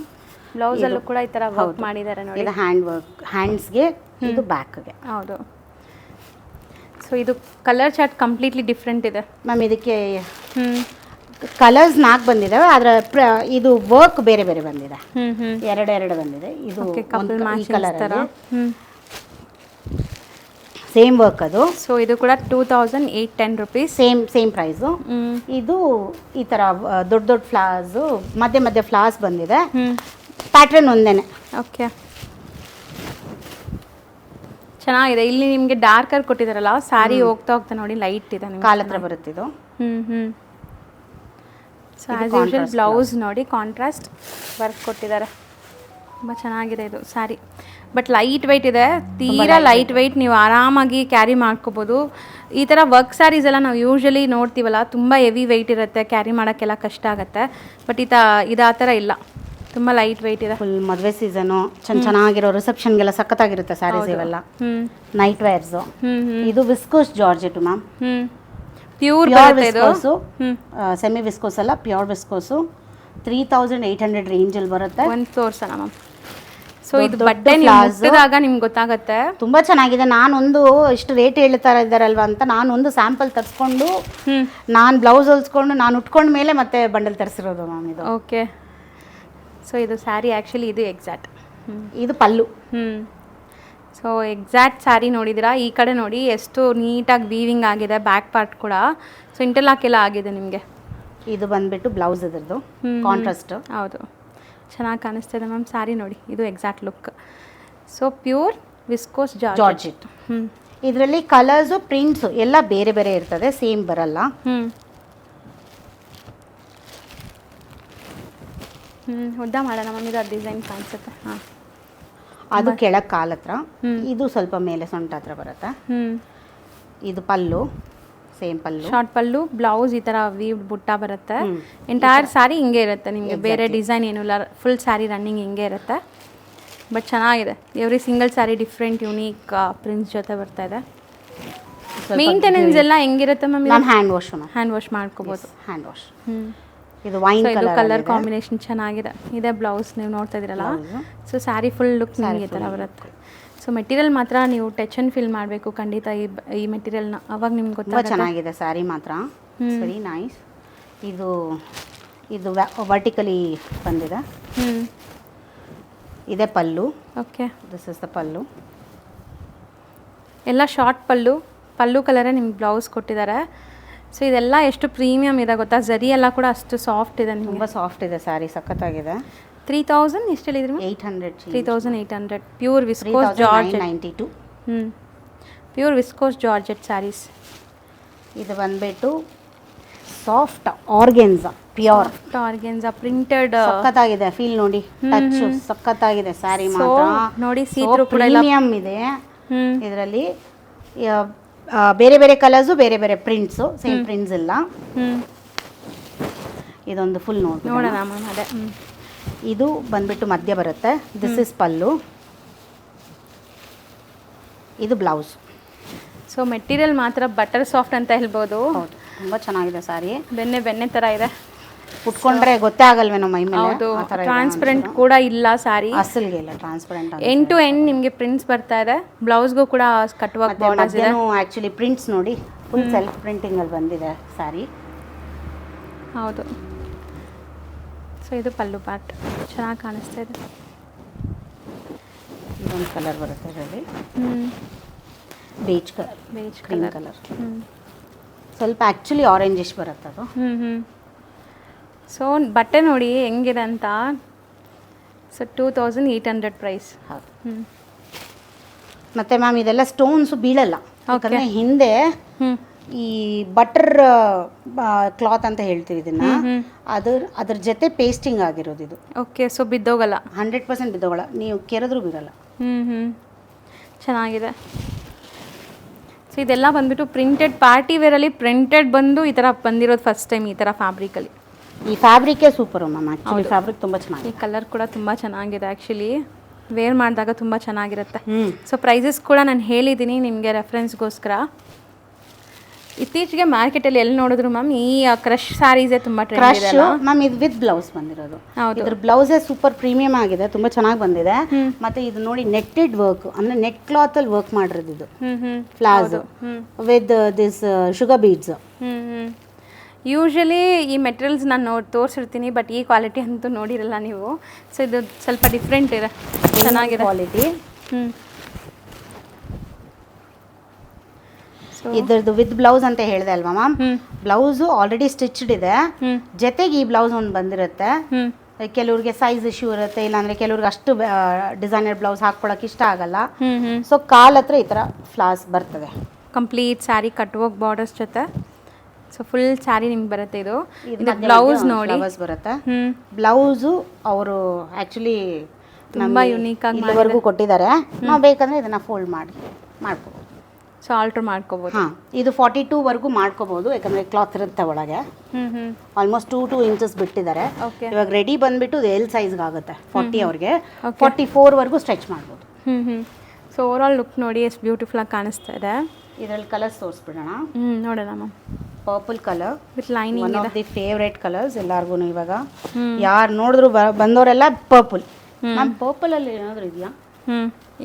ಬ್ಲೌಸಲ್ಲೂ ಕೂಡ ಈ ಥರ ವರ್ಕ್ ಮಾಡಿದ್ದಾರೆ ನೋಡಿ. ಇದು ಹ್ಯಾಂಡ್ ವರ್ಕ್, ಹ್ಯಾಂಡ್ಸ್ಗೆ, ಇದು ಬ್ಯಾಕ್ಗೆ. ಹೌದು. ಸೊ ಇದು ಕಲರ್ ಚಾರ್ಟ್ ಕಂಪ್ಲೀಟ್ಲಿ ಡಿಫ್ರೆಂಟ್ ಇದೆ ಮ್ಯಾಮ್. ಇದಕ್ಕೆ ಕಲರ್ಸ್ 4 ಬಂದಿದ್ದಾವೆ, ಆದರೆ ಇದು ವರ್ಕ್ ಬೇರೆ ಬೇರೆ ಬಂದಿದೆ. ಎರಡು ಬಂದಿದೆ. ಇದು ಈ ಕಲರ್ ಸೇಮ್ ವರ್ಕ್ ಅದು. ಸೊ ಇದು ಕೂಡ 2810 rupees. Same price. ಇದು ಈ ಥರ ದೊಡ್ಡ ಫ್ಲಾಸು, ಮಧ್ಯೆ ಫ್ಲಾಸ್ ಬಂದಿದೆ. ಪ್ಯಾಟ್ರನ್ ಒಂದೇನೆ. ಓಕೆ, ಚೆನ್ನಾಗಿದೆ. ಇಲ್ಲಿ ನಿಮಗೆ ಡಾರ್ಕರ್ ಕೊಟ್ಟಿದ್ದಾರಲ್ಲ, ಸ್ಯಾರಿ ಹೋಗ್ತಾ ನೋಡಿ ಲೈಟ್ ಇದೆ, ಕಾಲ ಹತ್ರ ಬರುತ್ತಿದ್ದು. ಸೊ ಆಸ್ ಯೂಶುವಲ್ ಬ್ಲೌಸ್ ನೋಡಿ ಕಾಂಟ್ರಾಸ್ಟ್ ವರ್ಕ್ ಕೊಟ್ಟಿದ್ದಾರೆ. ತುಂಬ ಚೆನ್ನಾಗಿದೆ ಇದು ಸ್ಯಾರಿ. ಬಟ್ ಲೈಟ್ ವೆಯ್ಟ್ ಇದೆ, ತೀರಾ ಲೈಟ್ ವೆಯ್ಟ್. ನೀವು ಆರಾಮಾಗಿ ಕ್ಯಾರಿ ಮಾಡ್ಕೋಬೋದು. ಈ ಥರ ವರ್ಕ್ ಸ್ಯಾರೀಸ್ ಎಲ್ಲ ನಾವು ಯೂಶ್ವಲಿ ನೋಡ್ತೀವಲ್ಲ, ತುಂಬ ಹೆವಿ ವೆಯ್ಟ್ ಇರುತ್ತೆ, ಕ್ಯಾರಿ ಮಾಡೋಕ್ಕೆಲ್ಲ ಕಷ್ಟ ಆಗುತ್ತೆ. ಬಟ್ ಇದು ಆ ಥರ ಇಲ್ಲ, ತುಂಬ ಲೈಟ್ ವೆಯ್ಟ್ ಇದೆ. ಫುಲ್ ಮದುವೆ ಸೀಸನು ಚೆನ್ನಾಗಿರೋ ರಿಸೆಪ್ಷನ್ಗೆಲ್ಲ ಸಖತ್ತಾಗಿರುತ್ತೆ ಸ್ಯಾರೀಸ್ ಇವೆಲ್ಲ. Night wears. ಇದು viscose georgette ma'am. Pure viscose, semi viscose ಅಲ್ಲ, ಪ್ಯೂರ್ ವಿಸ್ಕೋಸು. 3800 ರೇಂಜಲ್ಲಿ ಬರುತ್ತೆ. ಒಂದು ತೋರ್ಸೋಣ ಮ್ಯಾಮ್. ಸೊ ಇದು ಬಟ್ಟೆ ಮುಟ್ಟಿದಾಗ ನಿಮ್ಗೆ ಗೊತ್ತಾಗುತ್ತೆ, ತುಂಬ ಚೆನ್ನಾಗಿದೆ. ನಾನೊಂದು ಇಷ್ಟು ರೇಟ್ ಹೇಳ್ತಾ ಇದ್ದಾರಲ್ವ ಅಂತ ನಾನೊಂದು ಸ್ಯಾಂಪಲ್ ತರಿಸ್ಕೊಂಡು ನಾನು ಬ್ಲೌಸ್ ಹೊಲ್ಸ್ಕೊಂಡು ನಾನು ಉಟ್ಕೊಂಡ ಮೇಲೆ ಮತ್ತೆ ಬಂಡಲ್ ತರಿಸಿರೋದು ಮ್ಯಾಮ್ ಇದು. ಓಕೆ. ಸೊ ಇದು ಸ್ಯಾರಿ ಆ್ಯಕ್ಚುಲಿ ಇದು ಎಕ್ಸಾಕ್ಟ್. ಇದು ಪಲ್ಲು. ಸೊ ಎಕ್ಸಾಕ್ಟ್ ಸ್ಯಾರಿ ನೋಡಿದಿರಾ. ಈ ಕಡೆ ನೋಡಿ ಎಷ್ಟು ನೀಟಾಗಿ ವೀವಿಂಗ್ ಆಗಿದೆ, ಬ್ಯಾಕ್ ಪಾರ್ಟ್ ಕೂಡ. ಸೊ ಇಂಟರ್ಲಾಕ್ ಎಲ್ಲ ಆಗಿದೆ ನಿಮಗೆ. ಇದು ಬಂದುಬಿಟ್ಟು ಬ್ಲೌಸ್ ಇದ್ರದ್ದು ಕಾಂಟ್ರಾಸ್ಟ್. ಹೌದು, ಚೆನ್ನಾಗಿ ಕಾಣಿಸ್ತಿದೆ ಮ್ಯಾಮ್. ಸ್ಯಾರಿ ನೋಡಿ, ಇದು exact look. So pure viscose georgette. ಇದರಲ್ಲಿ ಕಲರ್ಸು ಪ್ರಿಂಟ್ಸು ಎಲ್ಲ ಬೇರೆ ಬೇರೆ ಇರ್ತದೆ, ಸೇಮ್ ಬರಲ್ಲ. ಉದ್ದ ಮಾಡೋಣ ಮ್ಯಾಮ್. ಇದು ಡಿಸೈನ್ ಕಾಣಿಸುತ್ತೆ. ಹಾಂ, ಅದು ಕೆಳಗೆ ಕಾಲ ಹತ್ರ, ಇದು ಸ್ವಲ್ಪ ಮೇಲೆ ಸೊಂಟ ಹತ್ರ ಬರುತ್ತೆ. ಇದು ಪಲ್ಲು, ಸೇಮ್ ಪಲ್ಲು, ಶಾರ್ಟ್ ಪಲ್ಲು. ಬ್ಲೌಸ್ ಈ ಥರ ವೀವ್ ಬುಟ್ಟ ಬರುತ್ತೆ. ಎಂಟೈರ್ ಸ್ಯಾರಿ ಹಿಂಗೆ ಇರುತ್ತೆ ನಿಮಗೆ, ಬೇರೆ ಡಿಸೈನ್ ಏನೂ ಇಲ್ಲ. ಫುಲ್ ಸ್ಯಾರಿ ರನ್ನಿಂಗ್ ಹಿಂಗೆ ಇರುತ್ತೆ. ಬಟ್ ಚೆನ್ನಾಗಿದೆ. Every single sari different unique prints ಜೊತೆ ಬರ್ತಾ ಇದೆ. ಮೇಂಟೆನೆನ್ಸ್ ಎಲ್ಲ ಹೆಂಗಿರುತ್ತೆ ಮ್ಯಾಮ್? ಹ್ಯಾಂಡ್ ವಾಶ್ ಮಾಡ್ಕೋಬೋದು. Hand wash. ಇದು ವೈನ್ ಕಲರ್ ಕಾಂಬಿನೇಷನ್ ಚೆನ್ನಾಗಿದೆ. ಇದೆ ಬ್ಲೌಸ್ ನೀವು ನೋಡ್ತಾ ಇದ್ದೀರಲ್ಲ. ಸೊ ಸ್ಯಾರಿ ಫುಲ್ ಲುಕ್ ಈ ಥರ ಬರುತ್ತೆ. ಸೊ ಮೆಟೀರಿಯಲ್ ಮಾತ್ರ ನೀವು ಟಚ್ ಆ್ಯಂಡ್ ಫೀಲ್ ಮಾಡಬೇಕು ಖಂಡಿತ ಈ ಮೆಟೀರಿಯಲ್ನ, ಅವಾಗ ನಿಮ್ಗೆ ಗೊತ್ತಾಗುತ್ತೆ. ಚೆನ್ನಾಗಿದೆ ಸ್ಯಾರಿ ಮಾತ್ರ, ವೆರಿ ನೈಸ್. ಇದು ವರ್ಟಿಕಲಿ ಬಂದಿದೆ. ಇದೆ ಪಲ್ಲು. ಓಕೆ, ದಿಸ್ ಇಸ್ ದ ಪಲ್ಲು. ಎಲ್ಲ ಶಾರ್ಟ್ ಪಲ್ಲು ಕಲರೇ ನಿಮ್ಗೆ ಬ್ಲೌಸ್ ಕೊಟ್ಟಿದ್ದಾರೆ. ಸೊ ಇದೆಲ್ಲ ಎಷ್ಟು ಪ್ರೀಮಿಯಮ್ ಇದೆ ಗೊತ್ತಾ. ಜರಿ ಎಲ್ಲ ಕೂಡ ಅಷ್ಟು ಸಾಫ್ಟ್ ಇದೆ, ತುಂಬ ಸಾಫ್ಟ್ ಇದೆ ಸ್ಯಾರಿ, ಸಖತ್ತಾಗಿದೆ. 3000 ಎಷ್ಟು ಹೇಳಿದ್ರಿ? 3800. Pure viscose georgette. 92. Pure viscose georgette saris. ಇದು ಬಂದ್ಬಿಟ್ಟು soft organza, pure organza printed. ಸಖತ್ತಾಗಿದೆ, ಫೀಲ್ ನೋಡಿ, ಟಚ್ ಸಖತ್ತಾಗಿದೆ ಸ್ಯಾರಿ ಮಾತ್ರ ನೋಡಿ. ಸೀತ್ರು ಪ್ರೀಮಿಯಂ ಇದೆ ಇದರಲ್ಲಿ. ಬೇರೆ ಬೇರೆ ಕಲರ್ಸು, ಬೇರೆ ಬೇರೆ ಪ್ರಿಂಟ್ಸು, ಸೇಮ್ ಪ್ರಿಂಟ್ಸ್ ಇಲ್ಲ. ಇದೊಂದು ಫುಲ್ ನೋಡೋಣ ಮ್ಯಾಮ್. ಅದೇ ಇದು ಬಂದ್ಬಿಟ್ಟು ಮಧ್ಯ ಬರುತ್ತೆ. ದಿಸ್ ಇಸ್ ಪಲ್ಲು, ಇದು ಬ್ಲೌಸ್. ಸೊ ಮೆಟೀರಿಯಲ್ ಮಾತ್ರ ಬಟರ್ ಸಾಫ್ಟ್ ಅಂತ ಹೇಳ್ಬೋದು. ಹೌದು, ತುಂಬ ಚೆನ್ನಾಗಿದೆ ಸ್ಯಾರಿ. ಬೆಣ್ಣೆ ಥರ ಇದೆ. ಉಟ್ಕೊಂಡ್ರೆ ಗೊತ್ತೇ ಆಗಲ್ವೇನೋ ಮೈ ಮೇಲೆ. ಹೌದು, ಟ್ರಾನ್ಸ್ಪರೆಂಟ್ ಕೂಡ ಇಲ್ಲ ಸ್ಯಾರಿ. ಅಸಲ್ಗೆ ಇಲ್ಲ ಟ್ರಾನ್ಸ್ಪರೆಂಟ್. ಎಂಡ್ ಟು ಎಂಡ್ ನಿಮಗೆ ಪ್ರಿಂಟ್ಸ್ ಬರ್ತಾ ಇದೆ. ಬ್ಲೌಸ್ಗೂ ಕೂಡ ಕಟ್ಟುವಾಗ ಬಾರ್ಡರ್ಸ್ ಇದೆ. ಆ್ಯಕ್ಚುಲಿ ಪ್ರಿಂಟ್ಸ್ ನೋಡಿ, ಫುಲ್ ಸೆಲ್ಫ್ ಪ್ರಿಂಟಿಂಗಲ್ಲಿ ಬಂದಿದೆ ಸ್ಯಾರಿ. ಹೌದು. ಸೊ ಇದು ಪಲ್ಲು ಪಾರ್ಟ್ ಚೆನ್ನಾಗಿ ಕಾಣಿಸ್ತಾ ಇದೆ. ಇದೊಂದು ಕಲರ್ ಬರುತ್ತೆ ಇದರಲ್ಲಿ, ಬೇಜ್ ಕಲರ್. ಸ್ವಲ್ಪ ಆ್ಯಕ್ಚುಲಿ ಆರೆಂಜಿಶ್ ಬರುತ್ತೆ ಅದು. ಸೊ ಬಟ್ಟೆ ನೋಡಿ ಹೆಂಗಿದೆ ಅಂತ. So 2800 price. ಹೌದು. ಮತ್ತು ಮ್ಯಾಮ್ ಇದೆಲ್ಲ ಸ್ಟೋನ್ಸು ಬೀಳಲ್ಲ, ಯಾಕಂದರೆ ಹಿಂದೆ ಈ ಬಟರ್ ಕ್ಲಾತ್ ಅಂತ ಹೇಳ್ತೀವಿ ಇದನ್ನ, ಅದ್ರ ಜೊತೆ ಪೇಸ್ಟಿಂಗ್ ಆಗಿರೋದು ಇದು. ಓಕೆ. ಸೊ ಬಿದ್ದೋಗಲ್ಲ, 100% ಬಿದ್ದೋಗಲ್ಲ, ನೀವು ಕೆರೆದ್ರೂ ಬಿಡಲ್ಲ. ಚೆನ್ನಾಗಿದೆ. ಸೊ ಇದೆಲ್ಲ ಬಂದ್ಬಿಟ್ಟು ಪ್ರಿಂಟೆಡ್, ಪಾರ್ಟಿ ವೇರಲ್ಲಿ ಪ್ರಿಂಟೆಡ್ ಬಂದು ಈ ಥರ ಬಂದಿರೋದು ಫಸ್ಟ್ ಟೈಮ್ ಈ ಥರ ಫ್ಯಾಬ್ರಿಕಲ್ಲಿ. ಈ ಫ್ಯಾಬ್ರಿಕೇ ಸೂಪರು ಮ್ಯಾಮ್. ಆ್ಯಕ್ಚುಲಿ ಫ್ಯಾಬ್ರಿಕ್ ತುಂಬ ಚೆನ್ನಾಗಿದೆ. ಈ ಕಲರ್ ಕೂಡ ತುಂಬ ಚೆನ್ನಾಗಿದೆ. ಆ್ಯಕ್ಚುಲಿ ವೇರ್ ಮಾಡಿದಾಗ ತುಂಬ ಚೆನ್ನಾಗಿರುತ್ತೆ. ಸೊ ಪ್ರೈಸಸ್ ಕೂಡ ನಾನು ಹೇಳಿದ್ದೀನಿ ನಿಮಗೆ ರೆಫರೆನ್ಸ್ಗೋಸ್ಕರ. ಇತ್ತೀಚೆಗೆ ಮಾರ್ಕೆಟಲ್ಲಿ ಎಲ್ಲಿ ನೋಡಿದ್ರು ಮ್ಯಾಮ್ ಈ ಕ್ರಶ್ ಸ್ಯಾರೀಸೇ ತುಂಬ ಟ್ರೆಂಡ್ ಕ್ರಶ್ ಇದೆ ಮ್ಯಾಮ್ ಇದು ವಿತ್ ಬ್ಲೌಸ್ ಬಂದಿರೋದು. ಹೌದು. ಇದ್ರ ಬ್ಲೌಸೇ ಸೂಪರ್ ಪ್ರೀಮಿಯಂ ಆಗಿದೆ, ತುಂಬಾ ಚೆನ್ನಾಗಿ ಬಂದಿದೆ. ಮತ್ತೆ ಇದು ನೋಡಿ ನೆಟ್ಟೆಡ್ ವರ್ಕ್ ಅಂದ್ರೆ ನೆಟ್ ಕ್ಲಾತ್ ಅಲ್ಲಿ ವರ್ಕ್ ಮಾಡಿರೋದು ಇದು flaws with this sugar beads. Usually ಈ ಮೆಟೀರಿಯಲ್ಸ್ ನಾನು ತೋರಿಸಿರ್ತೀನಿ, ಬಟ್ ಈ ಕ್ವಾಲಿಟಿ ಅಂತೂ ನೋಡಿರಲ್ಲ ನೀವು. ಸೊ ಇದು ಸ್ವಲ್ಪ ಡಿಫ್ರೆಂಟ್ ಇದೆ, ಚೆನ್ನಾಗಿದೆ ಕ್ವಾಲಿಟಿ. ಇದ್ರದ್ದು ವಿತ್ ಬ್ಲೌಸ್ ಅಂತ ಹೇಳಿದೆ ಅಲ್ವಾ ಮ್ಯಾಮ್, ಬ್ಲೌಸ್ ಆಲ್ರೆಡಿ ಸ್ಟಿಚ್ಡ್ ಇದೆ, ಜೊತೆಗೆ ಈ ಬ್ಲೌಸ್ ಒಂದು ಬಂದಿರುತ್ತೆ. ಕೆಲವ್ರಿಗೆ ಸೈಜ್ ಇಶ್ಯೂ ಇರುತ್ತೆ, ಇಲ್ಲಾಂದ್ರೆ ಕೆಲವ್ರಿಗೆ ಅಷ್ಟು ಡಿಸೈನರ್ ಬ್ಲೌಸ್ ಹಾಕೊಳಕ್ ಇಷ್ಟ ಆಗಲ್ಲ. ಸೊ ಕಾಲ್ ಹತ್ರ ಈ ತರ ಫ್ಲಾಸ್ ಬರ್ತದೆ. Complete sari cut work borders ಜೊತೆ. ಸೊ ಫುಲ್ ಸ್ಯಾರಿ ನಿಮ್ಗೆ ಬರುತ್ತೆ. ಇದು ಬ್ಲೌಸ್ ನೋಡಿ ಬರುತ್ತೆ. ಬ್ಲೌಸು ಅವರು ಆಕ್ಚುಲಿ ತುಂಬಾ ಯುನೀಕ್ ಆಗಿ ಇಲ್ಲಿವರೆಗೂ ಕೊಟ್ಟಿದ್ದಾರೆ. ನಾವು ಬೇಕಂದ್ರೆ ಇದನ್ನ ಫೋಲ್ಡ್ ಮಾಡ್ಕೋಬಹುದು. ಸೊ ಆಲ್ಟರ್ ಮಾಡ್ಕೋಬಹುದು. ಹಾಂ, ಇದು 42 ವರೆಗೂ ಮಾಡ್ಕೋಬಹುದು, ಯಾಕಂದ್ರೆ ಕ್ಲಾತ್ ಇರುತ್ತೆ ಒಳಗೆ. ಆಲ್ಮೋಸ್ಟ್ 2 ಇಂಚಸ್ ಬಿಟ್ಟಿದ್ದಾರೆ. ಇವಾಗ ರೆಡಿ ಬಂದ್ಬಿಟ್ಟು ಎಲ್ ಸೈಜ್ಗೆ ಆಗುತ್ತೆ 40 ಅವ್ರಿಗೆ. 44 ವರೆಗೂ ಸ್ಟ್ರೆಚ್ ಮಾಡ್ಬೋದು. ಸೊ ಓವರ್ ಆಲ್ ಲುಕ್ ನೋಡಿ ಎಷ್ಟು ಬ್ಯೂಟಿಫುಲ್ ಆಗಿ ಕಾಣಿಸ್ತಾ ಇದೆ. ಇದರಲ್ಲಿ ಕಲರ್ಸ್ ತೋರಿಸ್ಬಿಡೋಣ. ನೋಡೋಣ ma'am. Purple colour with lining, one of the favourite colours ಎಲ್ಲಾರ್ಗು. ಇವಾಗ ಯಾರು ನೋಡಿದ್ರು ಬಂದವರೆಲ್ಲ ಪರ್ಪಲ್. ಮ್ಯಾಮ್ ಪರ್ಪಲ್ ಅಲ್ಲಿ ಏನಾದರೂ ಇದೆಯಾ?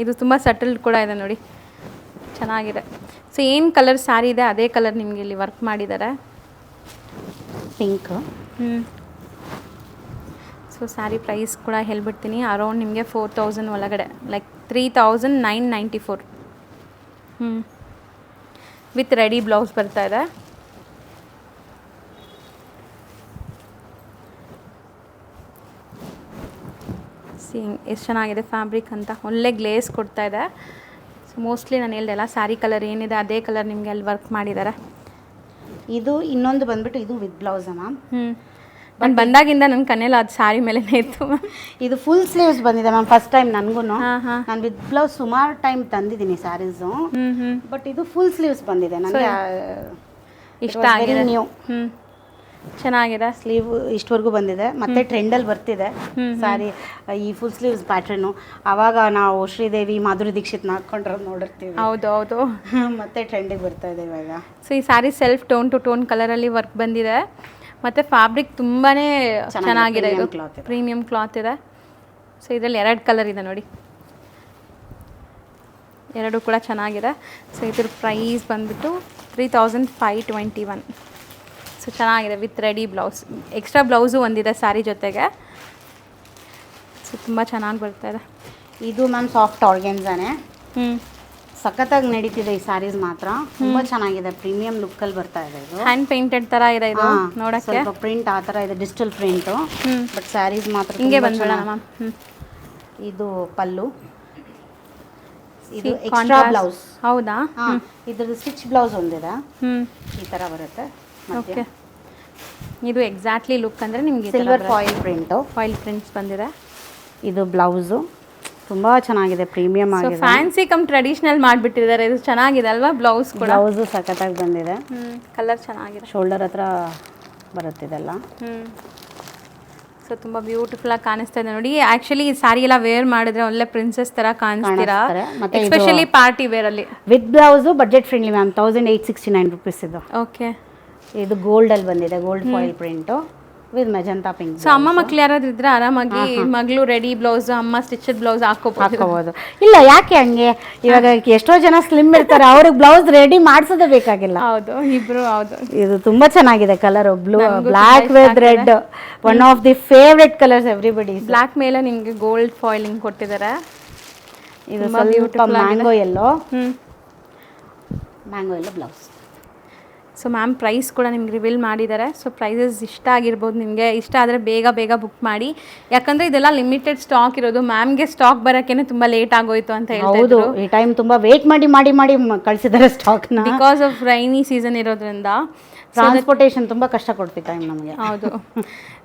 ಇದು ತುಂಬ ಸಟಲ್ ಕೂಡ ಇದೆ ನೋಡಿ, ಚೆನ್ನಾಗಿದೆ. ಸೊ ಏನು ಕಲರ್ ಸ್ಯಾರಿ ಇದೆ ಅದೇ ಕಲರ್ ನಿಮಗೆ ಇಲ್ಲಿ ವರ್ಕ್ ಮಾಡಿದ್ದಾರೆ. ಪಿಂಕ್. ಸೊ ಸ್ಯಾರಿ ಪ್ರೈಸ್ ಕೂಡ ಹೇಳ್ಬಿಡ್ತೀನಿ, ಅರೌಂಡ್ ನಿಮಗೆ 4000 ಒಳಗಡೆ, ಲೈಕ್ 3994. ವಿತ್ ರೆಡಿ ಬ್ಲೌಸ್ ಬರ್ತಾ ಇದೆ. ಎಷ್ಟು ಚೆನ್ನಾಗಿದೆ ಫ್ಯಾಬ್ರಿಕ್ ಅಂತ, ಒಳ್ಳೆ ಗ್ಲೇಸ್ ಕೊಡ್ತಾ ಇದೆ. ಸೊ ಮೋಸ್ಟ್ಲಿ ನಾನು ಹೇಳ್ದೆಲ್ಲ ಸ್ಯಾರಿ ಕಲರ್ ಏನಿದೆ ಅದೇ ಕಲರ್ ನಿಮಗೆ ಅಲ್ಲಿ ವರ್ಕ್ ಮಾಡಿದ್ದಾರೆ. ಇದು ಇನ್ನೊಂದು ಬಂದ್ಬಿಟ್ಟು ಇದು ವಿತ್ ಬ್ಲೌಸ್ ಮ್ಯಾಮ್. ನಾನು ಬಂದಾಗಿಂದ ನನ್ನ ಕಣ್ಣೆಲ್ಲ ಅದು ಸ್ಯಾರಿ ಮೇಲೆನೇ ಇತ್ತು ಮ್ಯಾಮ್. ಇದು ಫುಲ್ ಸ್ಲೀವ್ಸ್ ಬಂದಿದೆ ಮ್ಯಾಮ್, ಫಸ್ಟ್ ಟೈಮ್ ನನಗೂ. ನಾನು ವಿತ್ ಬ್ಲೌಸ್ ಸುಮಾರು ಟೈಮ್ ತಂದಿದ್ದೀನಿ ಸ್ಯಾರೀಸು, ಬಟ್ ಇದು ಫುಲ್ ಸ್ಲೀವ್ಸ್ ಬಂದಿದೆ ನನಗೆ ಇಷ್ಟ ಆಗಿದೆ. ನ್ಯೂ ಚೆನ್ನಾಗಿದೆ. ಸ್ಲೀವ್ ಇಷ್ಟವರೆಗೂ ಬಂದಿದೆ. ಮತ್ತೆ ಟ್ರೆಂಡಲ್ಲಿ ಬರ್ತಿದೆ ಸ್ಯಾರಿ ಈ ಫುಲ್ ಸ್ಲೀವ್ಸ್ ಪ್ಯಾಟ್ರನ್ನು. ಆವಾಗ ನಾವು ಶ್ರೀದೇವಿ, ಮಾಧುರಿ ದೀಕ್ಷಿತ್ ಹಾಕೊಂಡ್ರೆ ನೋಡಿರ್ತೀವಿ. ಹೌದು ಹೌದು. ಮತ್ತೆ ಟ್ರೆಂಡಿಗೆ ಬರ್ತಾ ಇದೆ ಇವಾಗ. ಸೊ ಈ sari self tone to tone ಕಲರಲ್ಲಿ ವರ್ಕ್ ಬಂದಿದೆ. ಮತ್ತು ಫ್ಯಾಬ್ರಿಕ್ ತುಂಬಾ ಚೆನ್ನಾಗಿದೆ, ಇದು ಪ್ರೀಮಿಯಂ ಕ್ಲಾತ್ ಇದೆ. ಸೊ ಇದರಲ್ಲಿ 2 ಕಲರ್ ಇದೆ ನೋಡಿ, 2 ಕೂಡ ಚೆನ್ನಾಗಿದೆ. ಸೊ ಇದ್ರ ಪ್ರೈಸ್ ಬಂದ್ಬಿಟ್ಟು 3521. ಸೊ ಚೆನ್ನಾಗಿದೆ with ready blouse, extra blouse ಒಂದಿದೆ ಸ್ಯಾರಿ ಜೊತೆಗೆ. ಸೊ ತುಂಬ ಚೆನ್ನಾಗಿ ಬರ್ತಾ ಇದೆ. ಇದು ಮ್ಯಾಮ್ ಸಾಫ್ಟ್ ಆರ್ಗೆನ್ಸಾನೆ, ಸಖತ್ತಾಗಿ ನಡೀತಿದೆ ಈ ಸ್ಯಾರೀಸ್ ಮಾತ್ರ. ತುಂಬಾ ಚೆನ್ನಾಗಿದೆ, ಪ್ರೀಮಿಯಂ ಲುಕ್ ಅಲ್ಲಿ ಬರ್ತಾ ಇದೆ. ಇದು ಹ್ಯಾಂಡ್ ಪೇಂಟೆಡ್ ತರ ಇದೆ, ಇದು ನೋಡಕ್ಕೆ ಸ್ವಲ್ಪ ಪ್ರಿಂಟ್ ಆ ತರ ಇದೆ, ಡಿಜಿಟಲ್ ಪ್ರಿಂಟ್. ಬಟ್ ಸ್ಯಾರೀಸ್ ಮಾತ್ರ ಹಿಂಗೆ ಬಂದ್ಬಿಡೋಣ ಮ್ಯಾಮ್. ಇದು ಪಲ್ಲು, ಇದು ಎಕ್ಸ್ಟ್ರಾ ಬ್ಲೌಸ್. ಹೌದಾ? ಇದ್ರದ್ದು ಸ್ಟಿಚ್ ಬ್ಲೌಸ್ ಒಂದಿದೆ, ಈ ತರ ಬರುತ್ತೆ. ಓಕೆ, ಇದು ಎಕ್ಸಾಕ್ಟ್ಲಿ ಲುಕ್ ಅಂದರೆ ನಿಮಗೆ silver foil print, foil prints ಬಂದಿದೆ. ಇದು ಬ್ಲೌಸು ತುಂಬಾ ಚೆನ್ನಾಗಿದೆ, ಪ್ರೀಮಿಯಂ ಆಗಿದೆ. ಫ್ಯಾನ್ಸಿ ಕಮ್ ಟ್ರೆಡಿಷನಲ್ ಮಾಡಿಬಿಟ್ಟಿದ್ದಾರೆ. ಇದು ಚೆನ್ನಾಗಿದೆ ಅಲ್ವಾ? ಬ್ಲೌಸ್ ಕೂಡ ಬ್ಲೌಸು ಸಖತ್ತಾಗಿ ಬಂದಿದೆ. ಕಲರ್ ಚೆನ್ನಾಗಿದೆ, ಶೋಲ್ಡರ್ ಹತ್ರ ಬರುತ್ತಿದೆಲ್ಲ. ಸೊ ತುಂಬ ಬ್ಯೂಟಿಫುಲ್ ಆಗಿ ಕಾಣಿಸ್ತಾ ಇದೆ ನೋಡಿ. ಆ್ಯಕ್ಚುಲಿ ಈ ಸ್ಯಾರಿ ಎಲ್ಲ ವೇರ್ ಮಾಡಿದ್ರೆ ಒಳ್ಳೆ ಪ್ರಿನ್ಸಸ್ ಥರ ಕಾಣಿಸ್ತೀರಾ, ಎಸ್ಪೆಷಲಿ ಪಾರ್ಟಿ ವೇರಲ್ಲಿ. With blouse budget friendly ma'am, 1869 rupees ಇದು. ಓಕೆ, ಇದು ಗೋಲ್ಡಲ್ಲಿ ಬಂದಿದೆ, gold foil print with magenta pink. So ಅಮ್ಮ ಮಕ್ಳು ಯಾರಾದ್ರೂ ಇದ್ರೆ ಆರಾಮಾಗಿ ಮಗಳು ರೆಡಿ ಬ್ಲೌಸ್, ಅಮ್ಮ ಸ್ಟಿಚಡ್ ಬ್ಲೌಸ್ ಹಾಕೋಬಹುದು. ಇಲ್ಲ, ಯಾಕೆ ಹಂಗೆ? ಇವಾಗ ಎಷ್ಟೋ ಜನ ಸ್ಲಿಮ್ ಇರ್ತಾರೆ, ಅವ್ರಿಗೆ ಬ್ಲೌಸ್ ರೆಡಿ ಮಾಡಿಸೋದೇ ಬೇಕಾಗಿಲ್ಲ. ಹೌದು, ಇಬ್ರು. ಹೌದು, ಇದು ತುಂಬಾ ಚೆನ್ನಾಗಿದೆ colour, blue black with red, one of the favourite colours everybody. Black ಮೇಲೆ ನಿಮಗೆ ಗೋಲ್ಡ್ ಫಾಯಿಲಿಂಗ್ ಕೊಟ್ಟಿದ್ದಾರೆ. ಇದು ಸ್ವಲ್ಪ mango yellow, mango yellow blouse. So ma'am price ಕೂಡ ನಿಮ್ಗೆ ರಿವೀಲ್ ಮಾಡಿದ್ದಾರೆ. ಸೊ ಪ್ರೈಸಸ್ ಇಷ್ಟ ಆಗಿರ್ಬೋದು, ನಿಮಗೆ ಇಷ್ಟ ಆದರೆ ಬೇಗ ಬುಕ್ ಮಾಡಿ, ಯಾಕಂದರೆ ಇದೆಲ್ಲ ಲಿಮಿಟೆಡ್ ಸ್ಟಾಕ್ ಇರೋದು. ಮ್ಯಾಮ್ಗೆ ಸ್ಟಾಕ್ ಬರೋಕ್ಕೇನೆ ತುಂಬ ಲೇಟ್ ಆಗೋಯ್ತು ಅಂತ ಹೇಳ್ಬೋದು. ಈ ಟೈಮ್ ತುಂಬ ವೇಟ್ ಮಾಡಿ ಕಳಿಸಿದ್ದಾರೆ ಸ್ಟಾಕ್ನ, ಬಿಕಾಸ್ ಆಫ್ ರೈನಿ ಸೀಸನ್ ಇರೋದ್ರಿಂದ. ಟ್ರಾನ್ಸ್ಪೋರ್ಟೇಷನ್ ತುಂಬ ಕಷ್ಟ ಕೊಡ್ತಿತ್ತು ಟೈಮ್ ನಮಗೆ. ಹೌದು.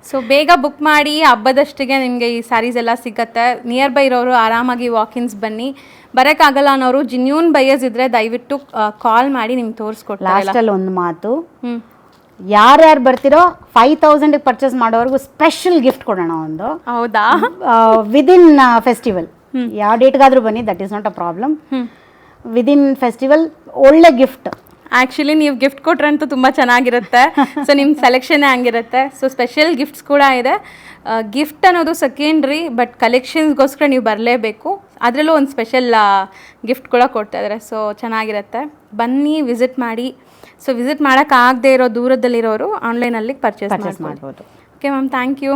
ಸೊ ಬೇಗ ಬುಕ್ ಮಾಡಿ, ಹಬ್ಬದಷ್ಟಿಗೆ ನಿಮಗೆ ಈ ಸ್ಯಾರೀಸ್ ಎಲ್ಲ ಸಿಗುತ್ತೆ. ನಿಯರ್ ಬೈ ಇರೋರು ಆರಾಮಾಗಿ ವಾಕಿನ್ಸ್ ಬನ್ನಿ. ಬರೋಕ್ಕಾಗಲ್ಲ ಅನ್ನೋರು, ಜಿನ್ಯೂನ್ ಬೈಯರ್ಸ್ ಇದ್ರೆ ದಯವಿಟ್ಟು ಕಾಲ್ ಮಾಡಿ ನಿಮ್ಗೆ ತೋರಿಸ್ಕೊಡ್ತಾರೆ. ಲಾಸ್ಟಲ್ಲಿ ಒಂದು ಮಾತು, ಯಾರ್ಯಾರು ಬರ್ತಿರೋ 5000 ಪರ್ಚೇಸ್ ಮಾಡೋವರೆಗೂ ಸ್ಪೆಷಲ್ ಗಿಫ್ಟ್ ಕೊಡೋಣ ಒಂದು. ಹೌದಾ? ವಿದಿನ್ ಫೆಸ್ಟಿವಲ್, ಯಾವ ಡೇಟ್ಗಾದ್ರೂ ಬನ್ನಿ, that is not a problem. Within festival ಒಳ್ಳೆ ಗಿಫ್ಟ್ ಆ್ಯಕ್ಚುಲಿ ನೀವು ಗಿಫ್ಟ್ ಕೊಟ್ರೆ ಅಂತೂ ತುಂಬ ಚೆನ್ನಾಗಿರುತ್ತೆ. ಸೊ ನಿಮ್ಮ ಸೆಲೆಕ್ಷನ್ನೇ ಹಂಗಿರುತ್ತೆ. ಸೊ ಸ್ಪೆಷಲ್ ಗಿಫ್ಟ್ಸ್ ಕೂಡ ಇದೆ. ಗಿಫ್ಟ್ ಅನ್ನೋದು ಸೆಕೆಂಡ್ರಿ, ಬಟ್ ಕಲೆಕ್ಷನ್ಸ್ಗೋಸ್ಕರ ನೀವು ಬರಲೇಬೇಕು. ಅದರಲ್ಲೂ ಒಂದು ಸ್ಪೆಷಲ್ ಗಿಫ್ಟ್ ಕೂಡ ಕೊಡ್ತಾ ಇದ್ದಾರೆ. ಸೊ ಚೆನ್ನಾಗಿರುತ್ತೆ, ಬನ್ನಿ ವಿಸಿಟ್ ಮಾಡಿ. ಸೊ ವಿಸಿಟ್ ಮಾಡೋಕ್ಕಾಗದೇ ಇರೋ ದೂರದಲ್ಲಿರೋರು ಆನ್ಲೈನಲ್ಲಿ ಪರ್ಚೇಸ್ ಮಾಡ್ಬೋದು. Okay ma'am, thank you.